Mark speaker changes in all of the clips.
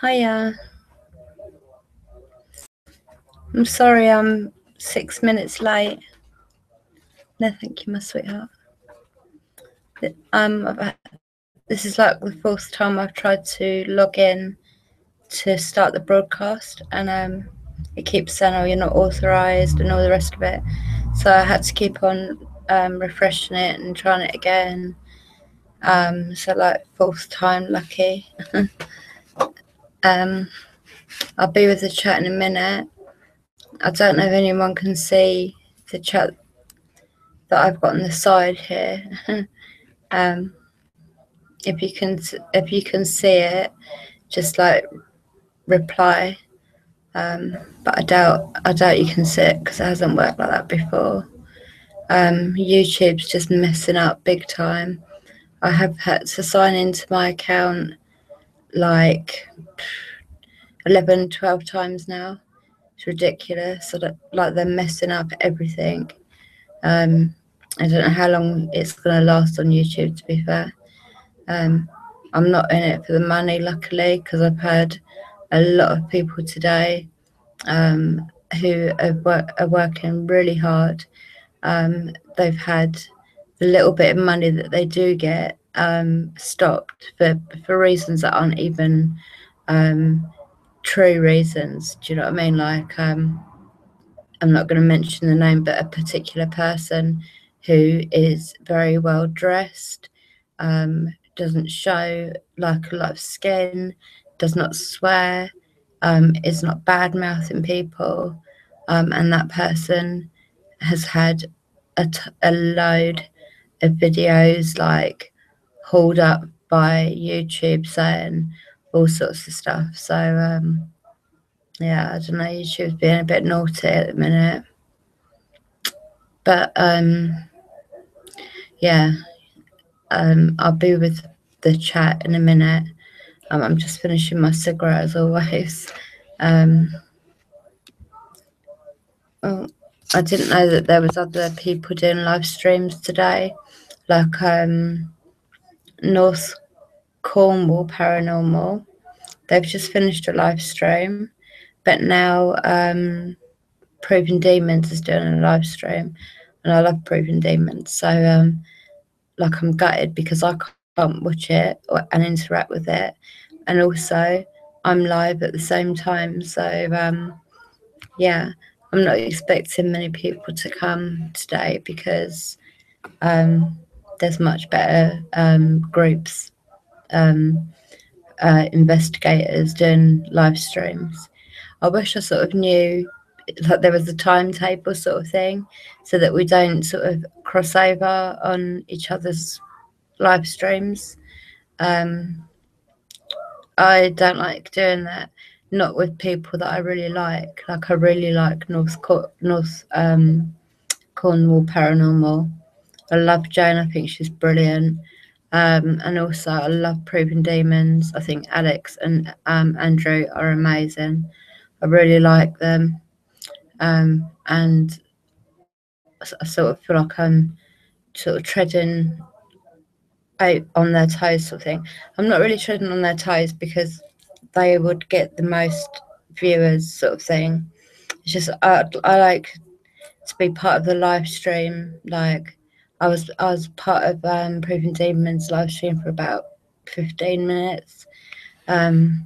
Speaker 1: Hiya. I'm sorry I'm 6 minutes late. No, thank you, my sweetheart. This is like the fourth time I've tried to log in to start the broadcast, and it keeps saying, oh, you're not authorized and all the rest of it. So I had to keep on refreshing it and trying it again. So like fourth time lucky. I'll be with the chat in a minute. I don't know if anyone can see the chat that I've got on the side here. If you can see it, just like reply. But I doubt you can see it because it hasn't worked like that before. YouTube's just messing up big time. I have had to sign into my account like 11, 12 times now. It's ridiculous. So that, like, they're messing up everything. I don't know how long it's going to last on YouTube, to be fair. I'm not in it for the money, luckily, because I've heard a lot of people today who are working really hard. They've had the little bit of money that they do get stopped for reasons that aren't even true reasons. Do you know what I mean? Like, I'm not going to mention the name, but a particular person who is very well dressed, doesn't show like a lot of skin, does not swear, is not bad mouthing people, and that person has had a load of videos like hauled up by YouTube saying all sorts of stuff. So yeah, I don't know, YouTube's being a bit naughty at the minute. But yeah, I'll be with the chat in a minute. I'm just finishing my cigarette as always. Oh, I didn't know that there was other people doing live streams today, like North Cornwall Paranormal. They've just finished a live stream, but now Proving Demons is doing a live stream, and I love Proving Demons. So like, I'm gutted because I can't watch it and interact with it, and also I'm live at the same time. So yeah, I'm not expecting many people to come today because there's much better groups, investigators doing live streams. I wish I sort of knew like there was a timetable sort of thing so that we don't sort of cross over on each other's live streams. I don't like doing that, not with people that I really like. Like, I really like North Cornwall Paranormal. I love Jane. I think she's brilliant. And also I love Proving Demons. I think Alex and Andrew are amazing. I really like them. And I sort of feel like I'm sort of treading out on their toes, sort of thing. I'm not really treading on their toes because they would get the most viewers, sort of thing. It's just I like to be part of the live stream. Like, I was part of Proving Demons live stream for about 15 minutes. And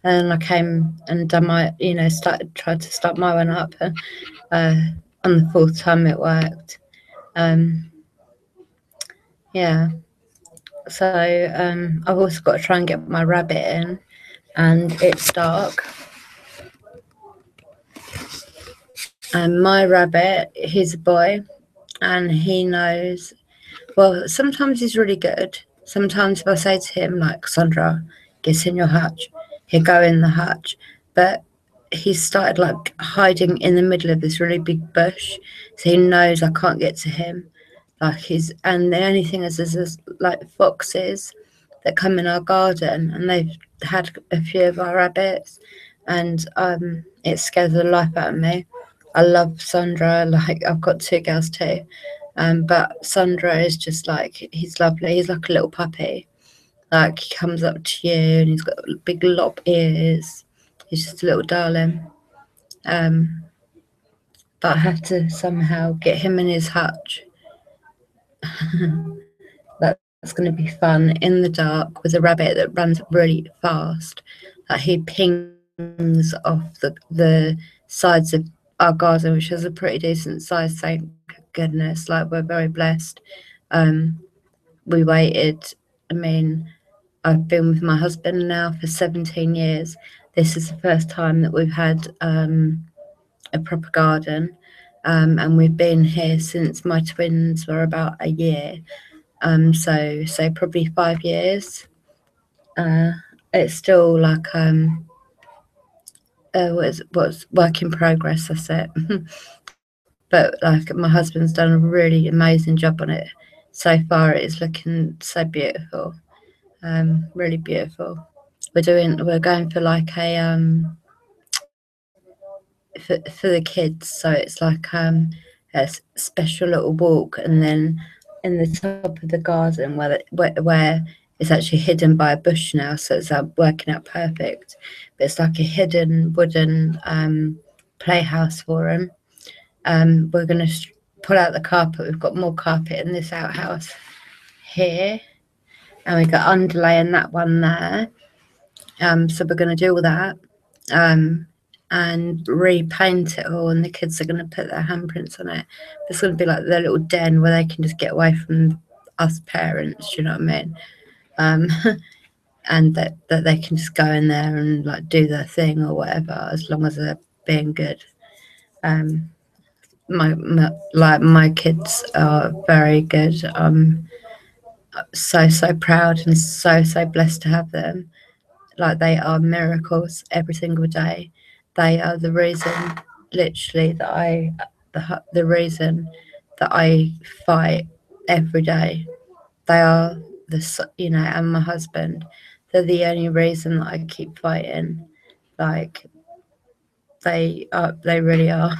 Speaker 1: then I came and done my, tried to start my one up. On the fourth time it worked. Yeah. So I've also got to try and get my rabbit in, and it's dark. And my rabbit, he's a boy, and he knows. Well, sometimes he's really good. Sometimes if I say to him, like, Sandra, get in your hutch, he'll go in the hutch. But he started like hiding in the middle of this really big bush, so he knows I can't get to him. Like, and the only thing is there's like foxes that come in our garden, and they've had a few of our rabbits, and it scares the life out of me. I love Sandra. Like, I've got two girls too. But Sandra is just like, he's lovely. He's like a little puppy. Like, he comes up to you and he's got big lop ears. He's just a little darling. But I have to somehow get him in his hutch. That's going to be fun in the dark with a rabbit that runs really fast. Like, he pings off the sides of our garden, which is a pretty decent size, thank goodness. Like, we're very blessed. We waited. I mean, I've been with my husband now for 17 years. This is the first time that we've had a proper garden, and we've been here since my twins were about a year. So probably 5 years. It's still like what's work in progress. That's it. But like, my husband's done a really amazing job on it so far. It's looking so beautiful, really beautiful. We're going for like a for the kids, so it's like a special little walk, and then in the top of the garden where it's actually hidden by a bush now, so it's working out perfect. But it's like a hidden wooden playhouse for them. We're going to pull out the carpet. We've got more carpet in this outhouse here, and we got underlay in that one there. So we're going to do all that and repaint it all, and the kids are going to put their handprints on it. It's going to be like their little den where they can just get away from us parents, you know what I mean? And that they can just go in there and like do their thing or whatever, as long as they're being good. My kids are very good. I'm so proud and so blessed to have them. Like, they are miracles every single day. They are the reason, literally, the reason that I fight every day. They are and my husband, they're the only reason that I keep fighting. Like, they really are.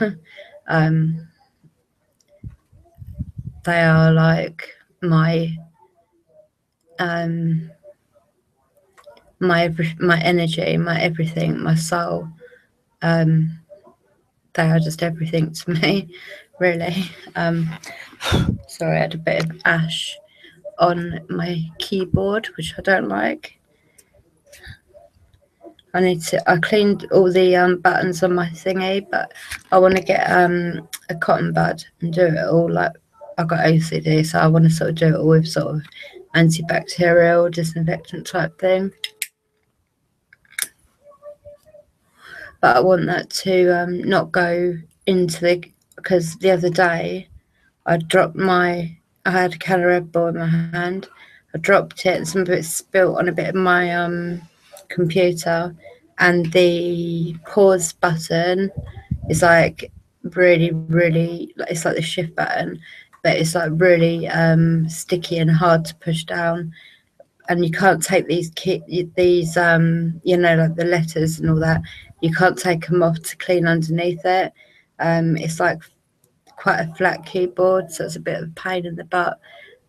Speaker 1: They are like my energy, my everything, my soul. They are just everything to me, really. Sorry, I had a bit of ash on my keyboard, which I don't like. I cleaned all the buttons on my thingy, but I want to get a cotton bud and do it all. Like, I've got OCD, so I want to sort of do it all with sort of antibacterial, disinfectant type thing. But I want that to not go into because the other day I had a can of Red Bull in my hand. I dropped it and some of it spilt on a bit of my computer, and the pause button is like really, it's like the shift button, but it's like really sticky and hard to push down. And you can't take these like the letters and all that, you can't take them off to clean underneath it. It's like quite a flat keyboard, so it's a bit of a pain in the butt,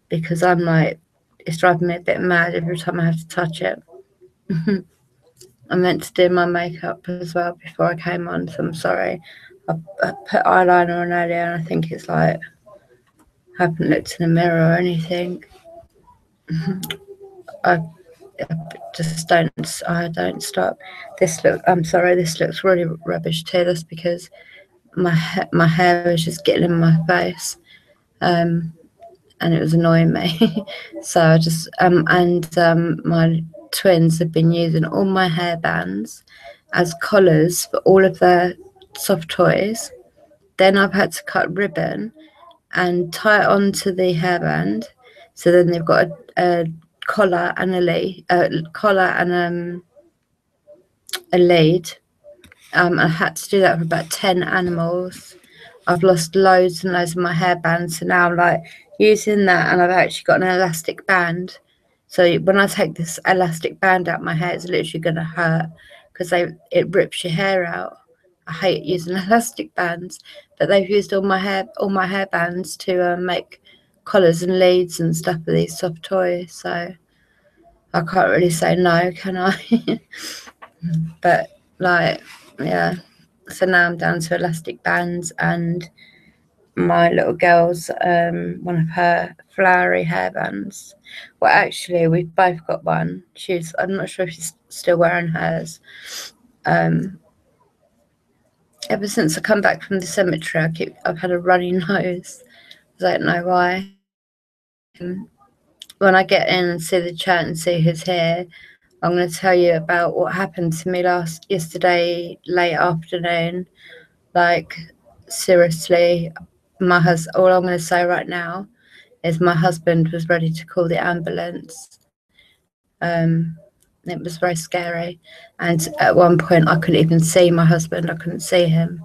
Speaker 1: because I'm like, it's driving me a bit mad every time I have to touch it. I meant to do my makeup as well before I came on, so I'm sorry. I put eyeliner on earlier, and I think it's like, I haven't looked in the mirror or anything. I don't stop. I'm sorry, this looks really rubbish too. That's because my hair is just getting in my face, and it was annoying me. So I just my twins have been using all my hairbands as collars for all of their soft toys. Then I've had to cut ribbon and tie it onto the hairband, so then they've got a collar and a lead. I had to do that for about 10 animals. I've lost loads and loads of my hairbands, so now I'm like using that, and I've actually got an elastic band. So when I take this elastic band out my hair, it's literally going to hurt, because it rips your hair out. I hate using elastic bands, but they've used all my hair bands to make collars and leads and stuff for these soft toys. So I can't really say no, can I? But like, yeah. So now I'm down to elastic bands, and my little girl's one of her flowery hairbands. Well, actually, we've both got one. I'm not sure if she's still wearing hers. Ever since I come back from the cemetery, I've had a runny nose. I don't know why. When I get in and see the chat and see who's here, I'm going to tell you about what happened to me yesterday late afternoon. Like, seriously, all I'm going to say right now is my husband was ready to call the ambulance. It was very scary, and at one point I couldn't even see my husband. I couldn't see him.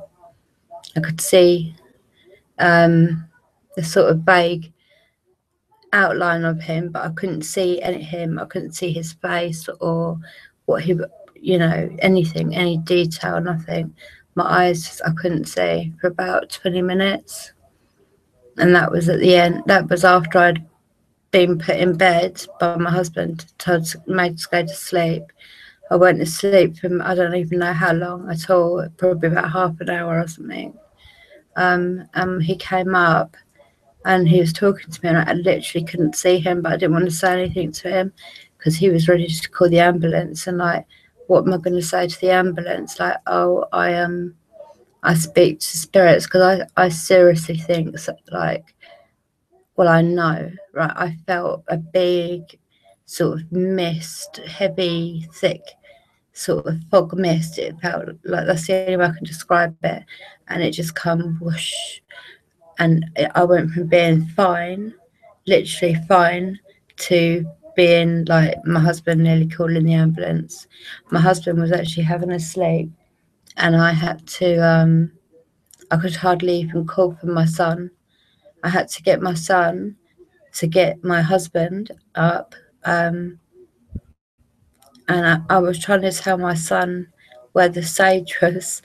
Speaker 1: I could see the sort of vague outline of him, but I couldn't see him. I couldn't see his face or what he, anything, any detail, nothing. My eyes, I couldn't see for about 20 minutes. And that was at the end. That was after I'd been put in bed by my husband, made to go to sleep. I went to sleep for, I don't even know how long at all, probably about half an hour or something. He came up and he was talking to me, and I literally couldn't see him, but I didn't want to say anything to him because he was ready to call the ambulance. And like, what am I going to say to the ambulance? Like, oh, I speak to spirits, because I seriously think, like, well, I know, right? I felt a big sort of mist, heavy, thick sort of fog mist. It felt like, that's the only way I can describe it. And it just come whoosh. And I went from being fine, literally fine, to being like my husband nearly calling the ambulance. My husband was actually having a sleep, and I had to, I could hardly even call for my son. I had to get my son to get my husband up. And I was trying to tell my son where the sage was,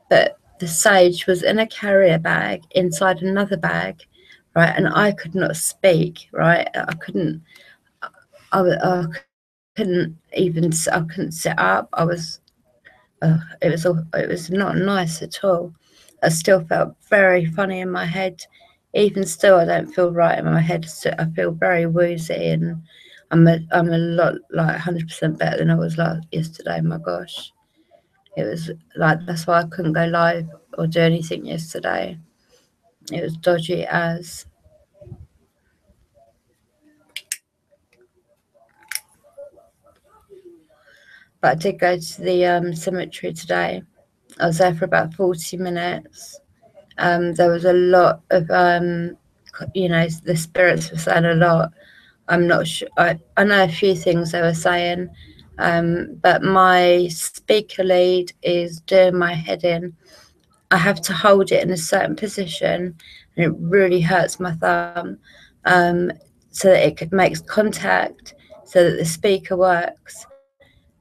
Speaker 1: but the sage was in a carrier bag inside another bag, right? And I could not speak, right? I couldn't I couldn't sit up. It was not nice at all. I still felt very funny in my head. Even still, I don't feel right in my head. I feel very woozy, and I'm a lot, like, 100% better than I was like yesterday. My gosh, it was like, that's why I couldn't go live or do anything yesterday. It was dodgy as. But I did go to the cemetery today. I was there for about 40 minutes. There was a lot of, the spirits were saying a lot. I'm not sure. I know a few things they were saying, but my speaker lead is doing my head in. I have to hold it in a certain position, and it really hurts my thumb, so that it makes contact, so that the speaker works.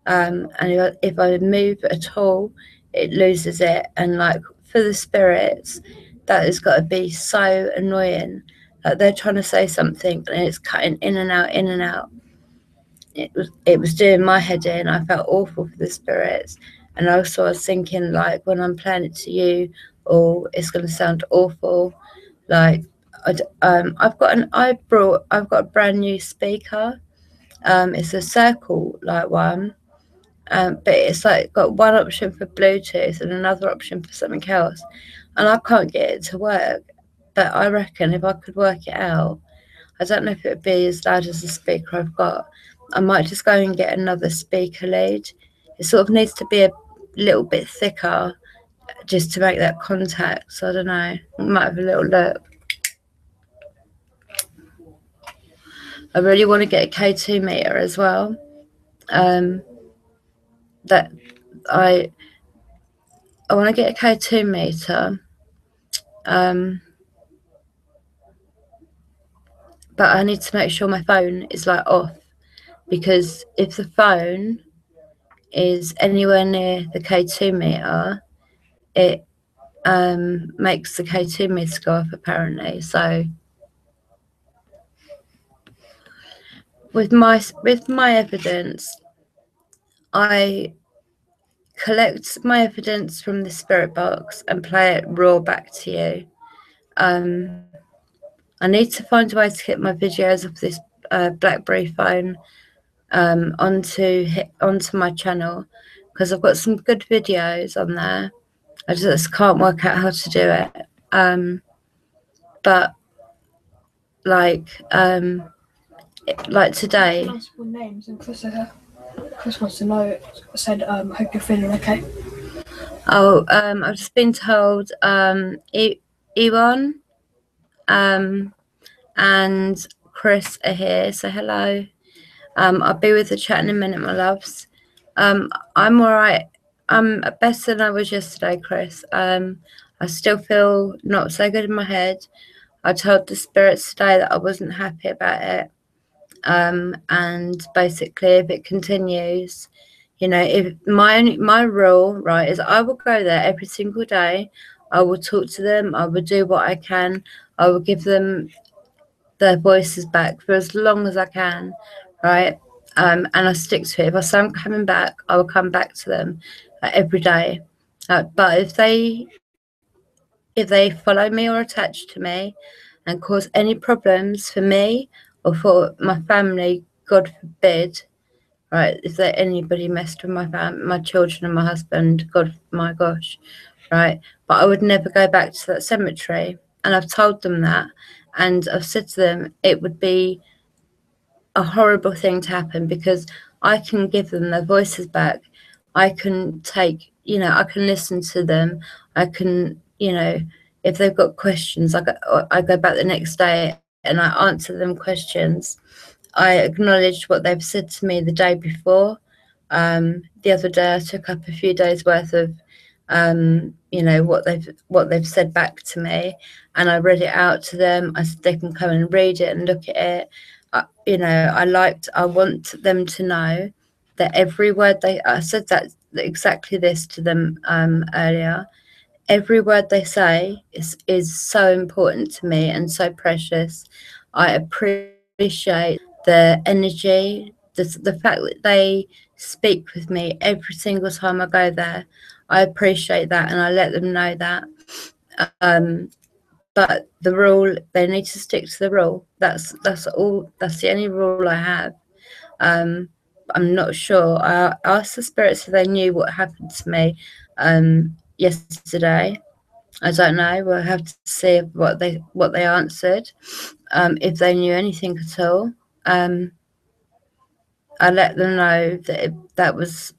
Speaker 1: And if I move at all, it loses it. And like, for the spirits, that has got to be so annoying. Like, they're trying to say something and it's cutting in and out, in and out. It was doing my head in. I felt awful for the spirits. And also I was thinking, like, when I'm playing it to you, oh, it's going to sound awful. Like, I've got a brand new speaker. It's a circle like one. But it's like got one option for Bluetooth and another option for something else, and I can't get it to work. But I reckon if I could work it out, I don't know if it would be as loud as the speaker I've got. I might just go and get another speaker lead. It sort of needs to be a little bit thicker just to make that contact. So I don't know. I might have a little look. I really want to get a K2 meter as well. That I want to get a K2 meter. But I need to make sure my phone is like off, because if the phone is anywhere near the K2 meter, it makes the K2 meter go off apparently. So with my evidence, I collect my evidence from the spirit box and play it raw back to you. I need to find a way to get my videos off this BlackBerry phone onto my channel, because I've got some good videos on there. I just can't work out how to do it. But like today.
Speaker 2: Multiple names, and Chris wants to know. Said, hope you're feeling okay.
Speaker 1: Oh, I've just been told Ewan and Chris are here, so hello. I'll be with the chat in a minute, my loves. I'm all right. I'm better than I was yesterday, Chris. I still feel not so good in my head. I told the spirits today that I wasn't happy about it. And basically, if it continues, you know, if my rule, right, is I will go there every single day. I will talk to them. I will do what I can. I will give them their voices back for as long as I can, right? And I stick to it. If I say I'm coming back, I will come back to them every day. But if they follow me or attach to me and cause any problems for me or for my family, God forbid, right? If there anybody messed with my children and my husband, God, my gosh, right? But I would never go back to that cemetery, and I've told them that, and I've said to them it would be a horrible thing to happen, because I can give them their voices back. I can take, I can listen to them. I can, if they've got questions, I go back the next day and I answer them questions. I acknowledge what they've said to me the day before. The other day I took up a few days worth of what they've said back to me, and I read it out to them. I said they can come and read it and look at it. I want them to know that every word I said that exactly this to them earlier. Every word they say is so important to me and so precious. I appreciate the energy, the fact that they speak with me every single time I go there. I appreciate that, and I let them know that. But the rule, they need to stick to the rule. That's all. That's the only rule I have. I'm not sure. I asked the spirits if they knew what happened to me yesterday. I don't know. We'll have to see what they answered. If they knew anything at all. I let them know that that was,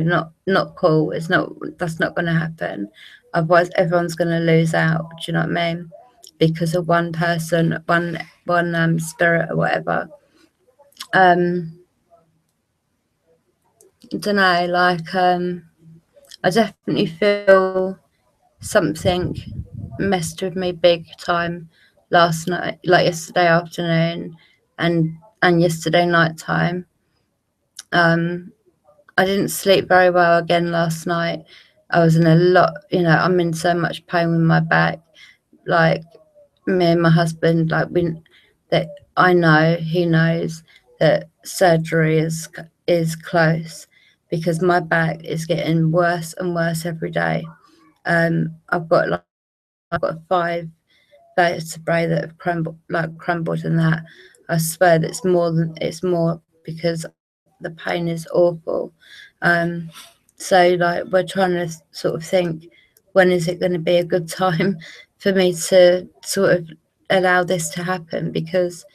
Speaker 1: not cool. That's not going to happen. Otherwise, everyone's going to lose out. Do you know what I mean? Because of one person, one spirit or whatever. I don't know. I definitely feel something messed with me big time last night, like yesterday afternoon, and yesterday night time. I didn't sleep very well again last night. I was in a lot, I'm in so much pain with my back. Like, me and my husband, that I know, he knows that surgery is close, because my back is getting worse and worse every day. I've got 5 vertebrae that have crumbled, and that I swear that it's more because the pain is awful. So we're trying to sort of think, when is it going to be a good time for me to sort of allow this to happen, because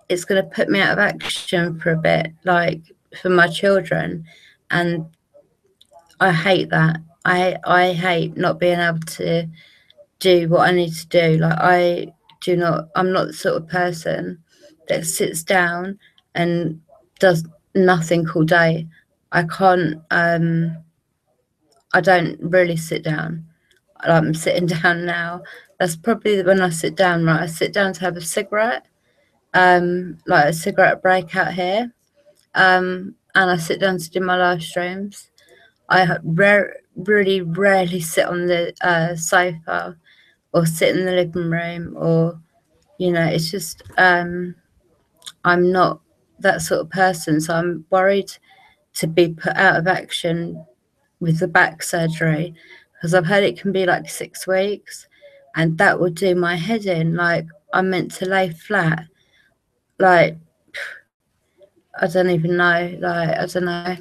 Speaker 1: it's going to put me out of action for a bit, for my children, and I hate that. I hate not being able to do what I need to do. I'm not the sort of person that sits down and does nothing all day. I can't, I don't really sit down. I'm sitting down now. That's probably when I sit down, right? I sit down to have a cigarette, like a cigarette break out here. And I sit down to do my live streams. I really rarely sit on the sofa or sit in the living room, or it's just I'm not that sort of person, so I'm worried to be put out of action with the back surgery, because I've heard it can be like 6 weeks, and that would do my head in. Like, I'm meant to lay flat. Like, I don't even know. Like, I don't know.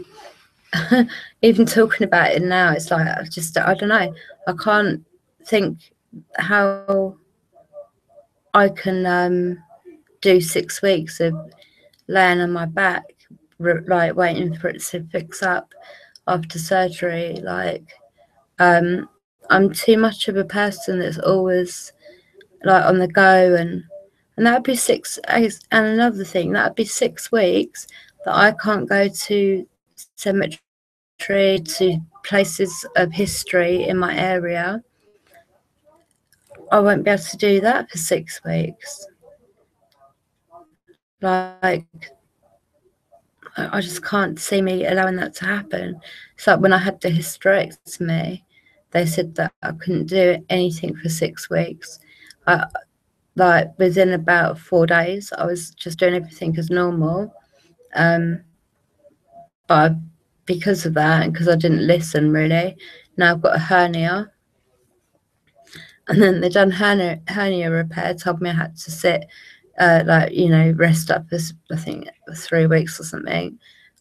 Speaker 1: Even talking about it now, it's like, I don't know. I can't think how I can do 6 weeks of laying on my back, like waiting for it to fix up after surgery. Like, I'm too much of a person that's always like on the go, and that would be and another thing, that would be 6 weeks that I can't go to cemetery, to places of history in my area. I won't be able to do that for 6 weeks. Like, I just can't see me allowing that to happen. It's like when I had the hysterectomy, they said that I couldn't do anything for 6 weeks. Like, within about 4 days, I was just doing everything as normal. But because of that, and because I didn't listen really, now I've got a hernia. And then they done hernia repair, told me I had to sit, like, rest up for, I think, 3 weeks or something.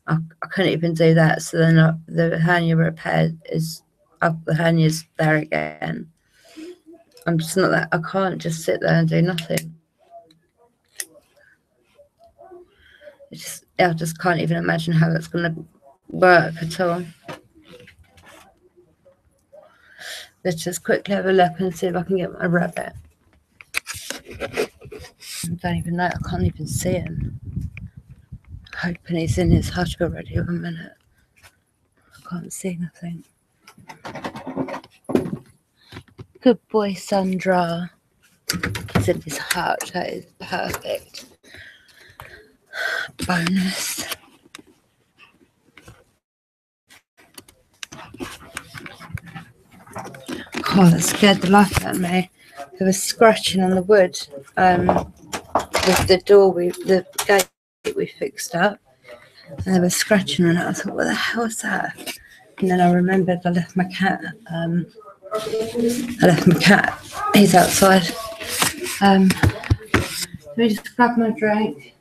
Speaker 1: I couldn't even do that. So then the hernia repair is up, the hernia's there again. I'm just not that, I can't just sit there and do nothing. I just can't even imagine how that's going to work at all. Let's just quickly have a look and see if I can get my rabbit. I don't even know, I can't even see him. Hoping he's in his hut already. 1 minute. I can't see nothing. Good boy, Sandra. He's in his hut. That is perfect. Bonus. Oh, that scared the life out of me. There was scratching on the wood with the door, the gate we fixed up, and there was scratching on it. I thought, what the hell is that? And then I remembered I left my cat. He's outside. Let me just grab my drink.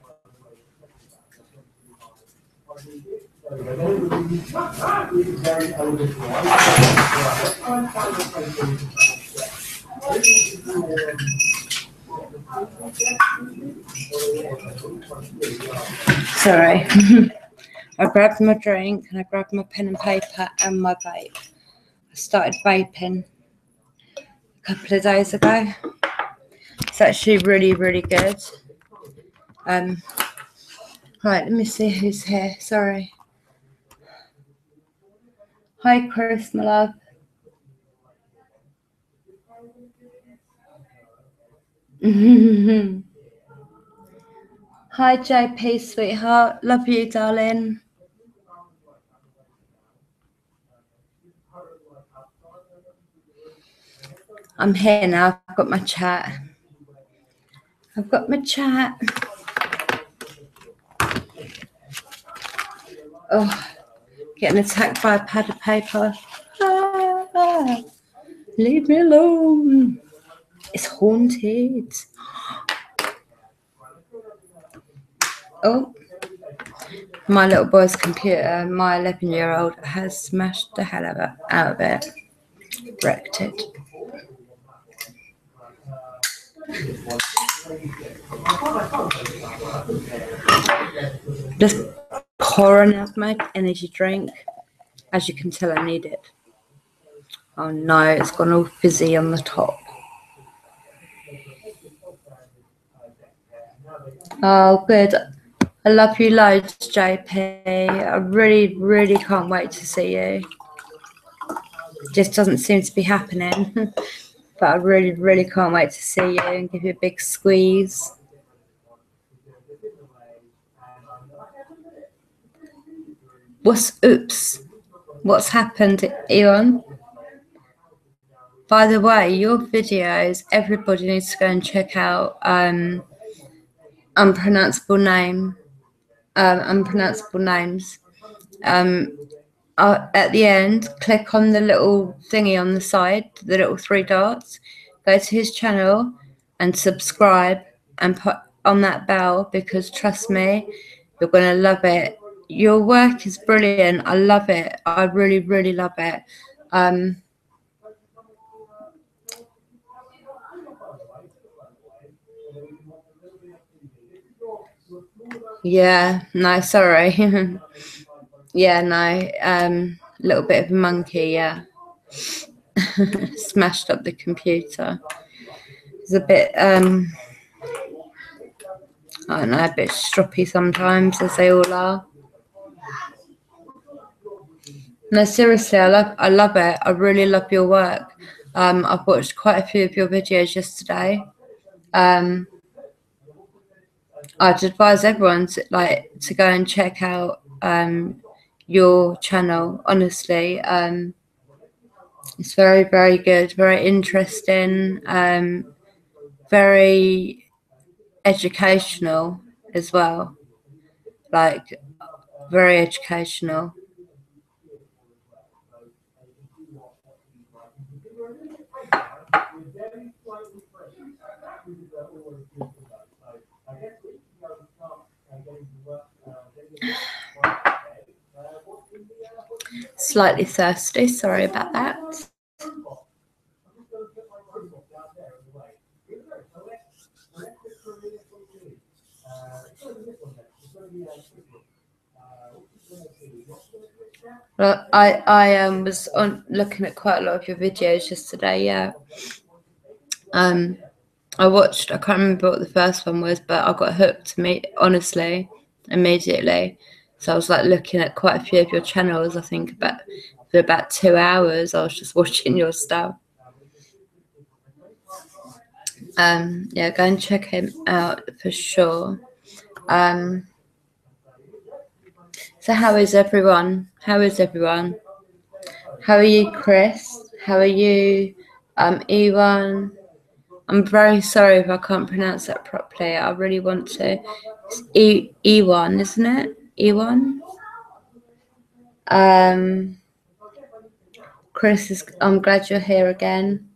Speaker 1: Sorry. I grabbed my drink and I grabbed my pen and paper and my vape. I started vaping a couple of days ago. It's actually really, really good. Right, let me see who's here. Sorry. Hi, Chris, my love. Hi, JP, sweetheart. Love you, darling. I'm here now. I've got my chat. Oh, getting attacked by a pad of paper. Leave me alone. It's haunted. Oh, my little boy's computer, my 11-year-old, has smashed the hell out of it. Wrecked it. Just pouring out my energy drink. As you can tell, I need it. Oh no, it's gone all fizzy on the top. Oh, good. I love you loads, JP. I really, really can't wait to see you. Just doesn't seem to be happening. But I really, really can't wait to see you and give you a big squeeze. What's happened, Ewan? By the way, your videos, everybody needs to go and check out. I'm unpronounceable names. At the end, click on the little thingy on the side, the little 3 dots, go to his channel and subscribe and put on that bell, because trust me, you're going to love it. Your work is brilliant. I love it. I really, really love it. Yeah, no, sorry. Yeah, no, a little bit of a monkey, yeah. Smashed up the computer. It's a bit, I don't know, a bit stroppy sometimes, as they all are. No, seriously, I love it. I really love your work. I've watched quite a few of your videos yesterday. I'd advise everyone to go and check out your channel. Honestly, it's very, very good, very interesting, very educational as well. Like, very educational. Slightly thirsty, sorry about that. Well, I was looking at quite a lot of your videos yesterday. Yeah. I watched. I can't remember what the first one was, but I got hooked. Honestly, immediately. So I was like looking at quite a few of your channels. I think for about 2 hours, I was just watching your stuff. Yeah, go and check him out for sure. So how is everyone? How is everyone? How are you, Chris? How are you, Ewan? I'm very sorry if I can't pronounce that properly. I really want to. It's Ewan, isn't it? Ewan? Chris, I'm glad you're here again.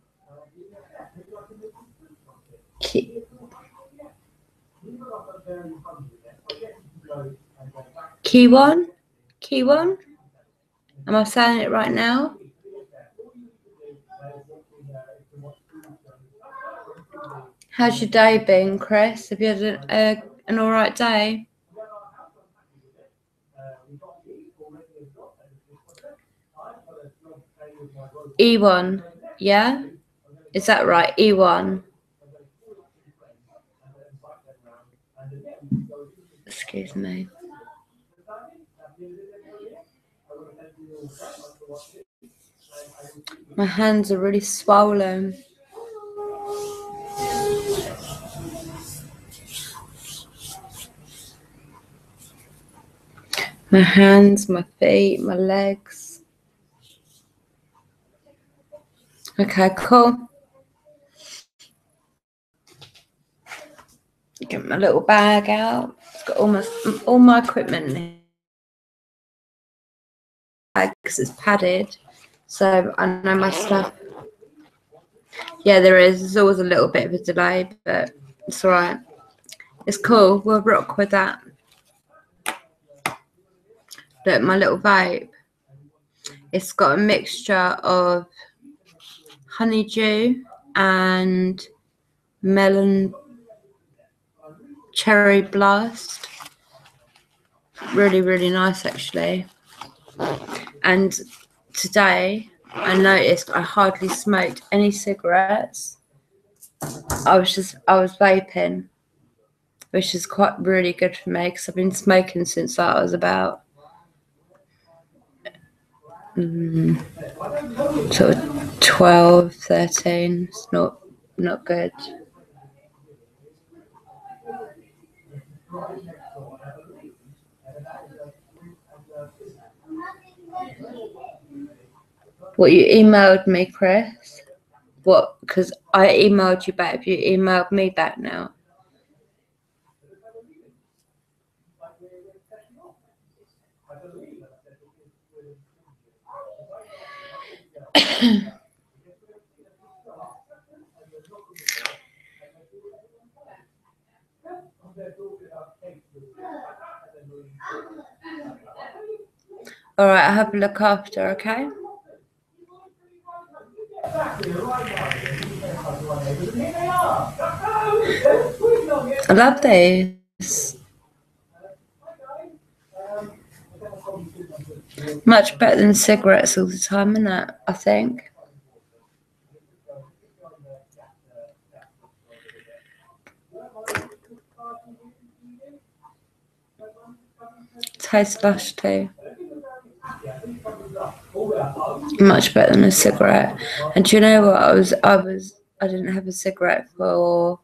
Speaker 1: Kiwon? Kiwon? Am I saying it right now? How's your day been, Chris? Have you had an all right day? E1, yeah? Is that right? E1. Excuse me. My hands are really swollen. My hands, my feet, my legs. Okay, cool. Get my little bag out. It's got all my equipment in it because it's padded, so I know my stuff. Yeah, there is. There's always a little bit of a delay, but it's all right. It's cool. We'll rock with that. Look, my little vape. It's got a mixture of honeydew and melon cherry blast. Really, really nice, actually. And today I noticed I hardly smoked any cigarettes. I was vaping, which is quite really good for me because I've been smoking since I was about sort of 12, 13. It's not good. What, you emailed me, Chris? What? Because I emailed you back. Have you emailed me back now? All right, I'll have a look after, okay? I love these. Much better than cigarettes all the time, isn't it? I think. Tastes lush too. Much better than a cigarette. And do you know what? I didn't have a cigarette for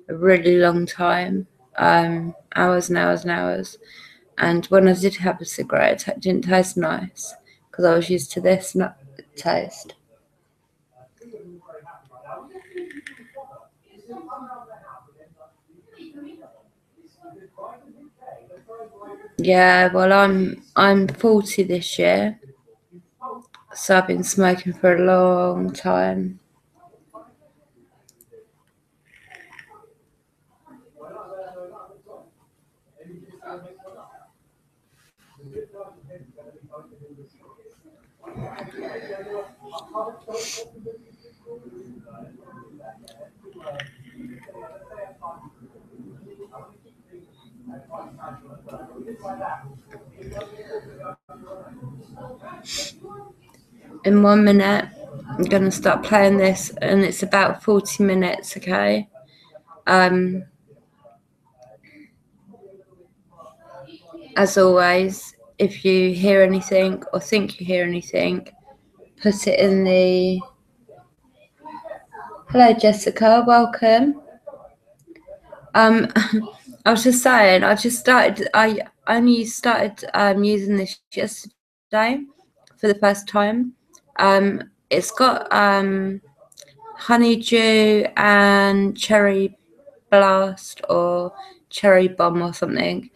Speaker 1: a really long time. Hours and hours and hours. And when I did have a cigarette, it didn't taste nice because I was used to this taste. Yeah, well, I'm 40 this year, so I've been smoking for a long time. In 1 minute, I'm gonna start playing this, and it's about 40 minutes. Okay. As always, if you hear anything or think you hear anything, put it in the. Hello, Jessica. Welcome. I was just saying, I only started using this yesterday for the first time. It's got honeydew and cherry blast or cherry bomb or something.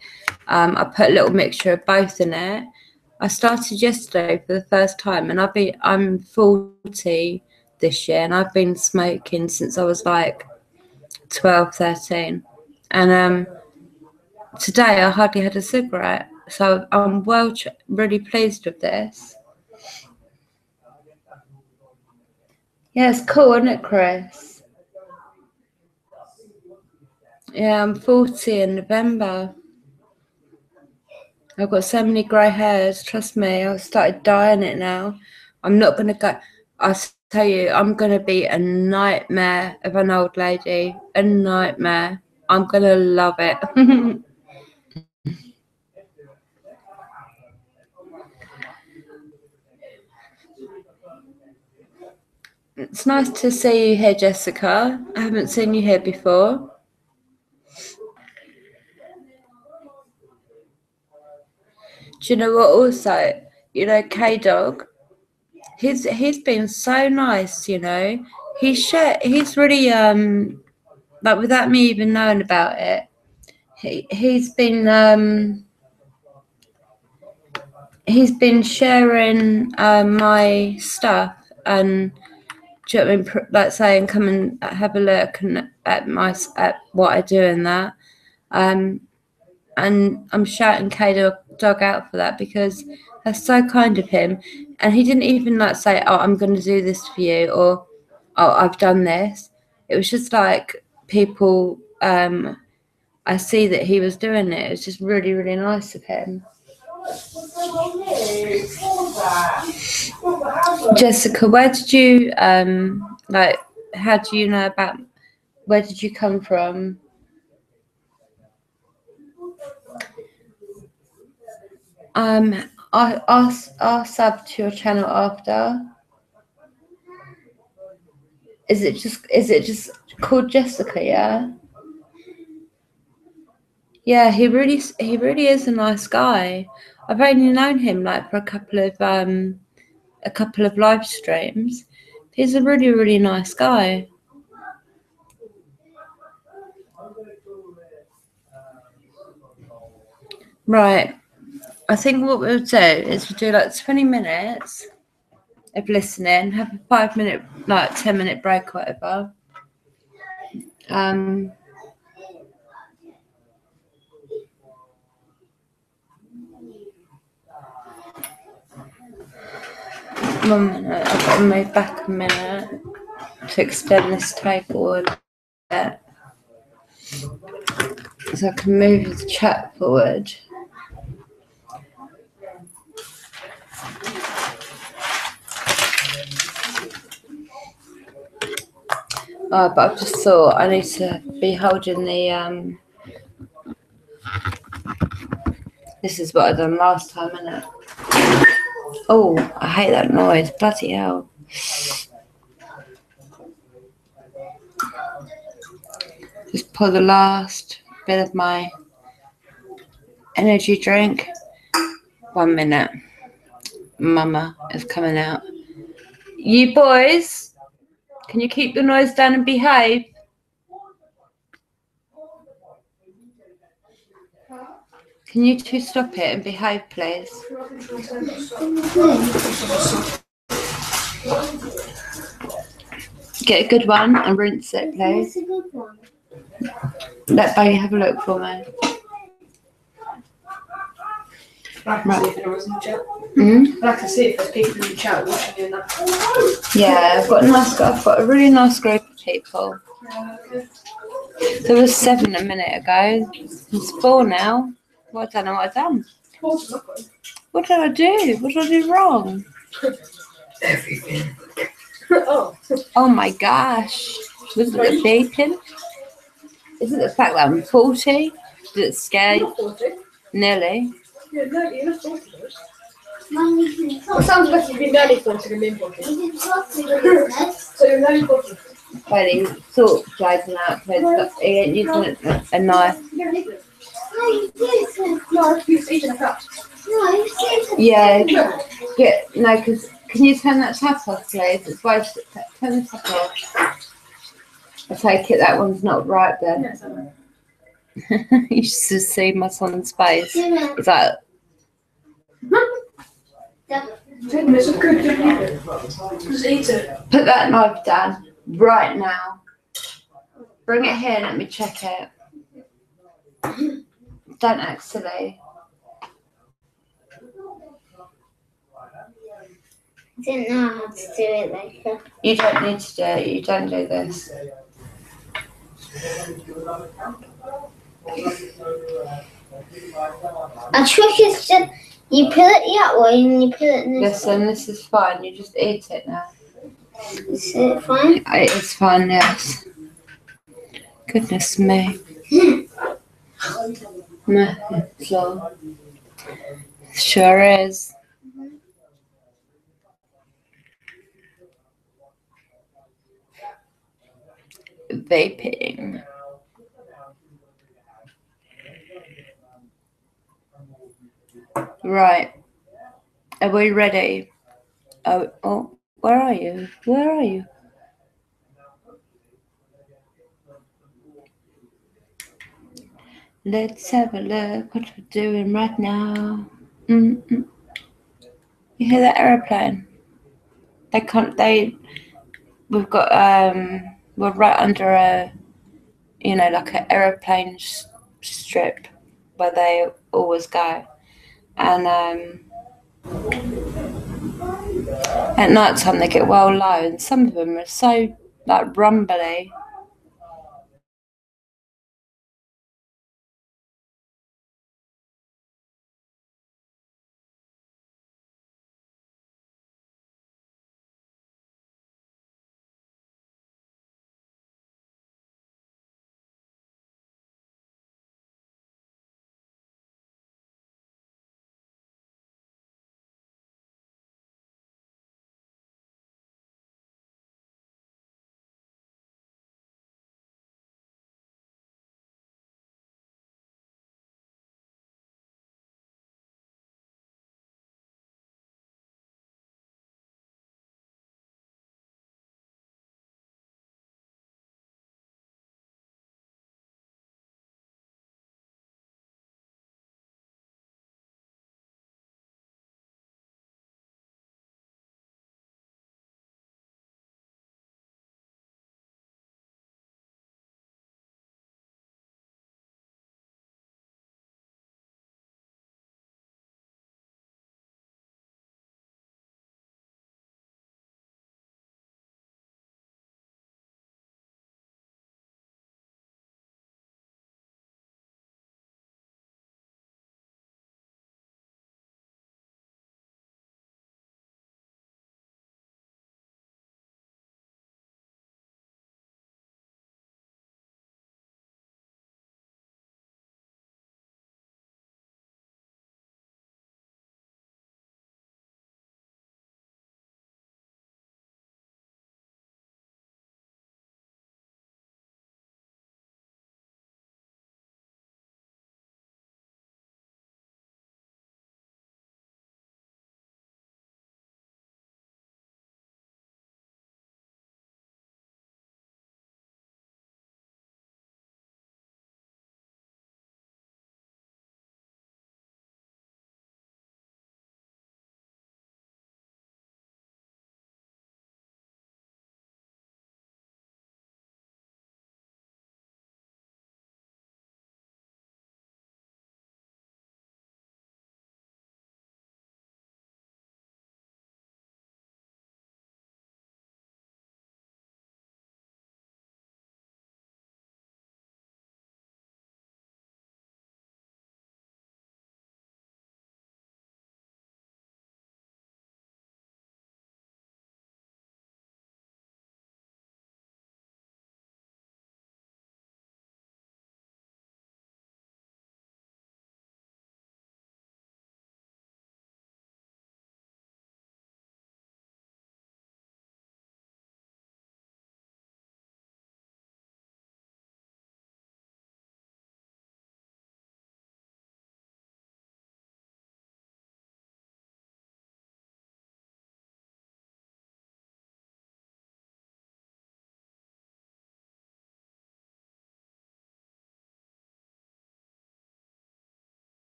Speaker 1: I put a little mixture of both in it. I started yesterday for the first time, and I'm 40 this year, and I've been smoking since I was like 12, 13. And today I hardly had a cigarette, so I'm really pleased with this. Yeah, it's cool, isn't it, Chris? Yeah, I'm 40 in November. I've got so many grey hairs. Trust me, I've started dyeing it now. I'm not gonna go. I tell you, I'm gonna be a nightmare of an old lady. A nightmare. I'm gonna love it. It's nice to see you here, Jessica. I haven't seen you here before. Do you know what? Also, you know, K Dog. He's been so nice. You know, he's really like without me even knowing about it. He's been sharing my stuff and. Do you know what I mean? Like saying, come and have a look and at what I do and that. And I'm shouting K Dog out for that because that's so kind of him. And he didn't even like say, "Oh, I'm going to do this for you," or "Oh, I've done this." It was just like people. I see that he was doing it. It was just really, really nice of him. Jessica, where did you like? How do you know about? Where did you come from? I'll sub to your channel after. Is it just called Jessica? Yeah. Yeah, he really is a nice guy. I've only known him like for a couple of live streams. He's a really, really nice guy. Right. I think what we'll do is we'll do like 20 minutes of listening, have a 5-minute, like 10-minute break or whatever. 1 minute. I've got to move back a minute to extend this table a bit. So I can move the chat forward. Oh, but I've just thought I need to be holding the this is what I done last time, isn't it? Oh, I hate that noise. Bloody hell. Just pour the last bit of my energy drink. 1 minute. Mama is coming out. You boys, can you keep the noise down and behave? Can you two stop it and behave, please? Get a good one and rinse it, please. Let Baggy have a look for me.
Speaker 2: I can see if anyone's in the chat. I can see if there's people in the chat watching you and that.
Speaker 1: Yeah, I've got a really nice group of people. There was 7 a minute ago. It's 4 now. Well, I don't know what I've done. What did I do? What did I do wrong?
Speaker 2: Everything.
Speaker 1: Oh my gosh. Was it the beeping? Is it the fact that I'm 40? Did it scare you?
Speaker 2: 40.
Speaker 1: Nearly.
Speaker 2: Yeah, no, you're not 40. It sounds better to be nearly 40 than being 40. So you're nearly 40.
Speaker 1: Well, he thought dragging out because he ain't using a knife.
Speaker 2: No, he's eating a cat.
Speaker 1: Yeah, no, because can you turn that tap off, please? It's why turn the tap off. I take it that one's not right then.
Speaker 2: Yes, I know.
Speaker 1: You should see my son's face. He's like,
Speaker 2: It's a good thing. Just eat it.
Speaker 1: put that knife down right now. Bring it here and let me check it. Don't act silly.
Speaker 3: I didn't know how to do it later.
Speaker 1: You don't need to do it. You don't do this.
Speaker 3: A trick is just you put it that way and you put it in this.
Speaker 1: Listen, this is fine. You just eat it now.
Speaker 3: Is it fine?
Speaker 1: It is fine, yes. Goodness me. So, sure is. Vaping. Right. Are we ready? Oh, where are you? Where are you? Let's have a look what we're doing right now. You hear that aeroplane? We've got, we're right under a, like an aeroplane strip where they always go. And at night time they get well low, and some of them are so like rumbly.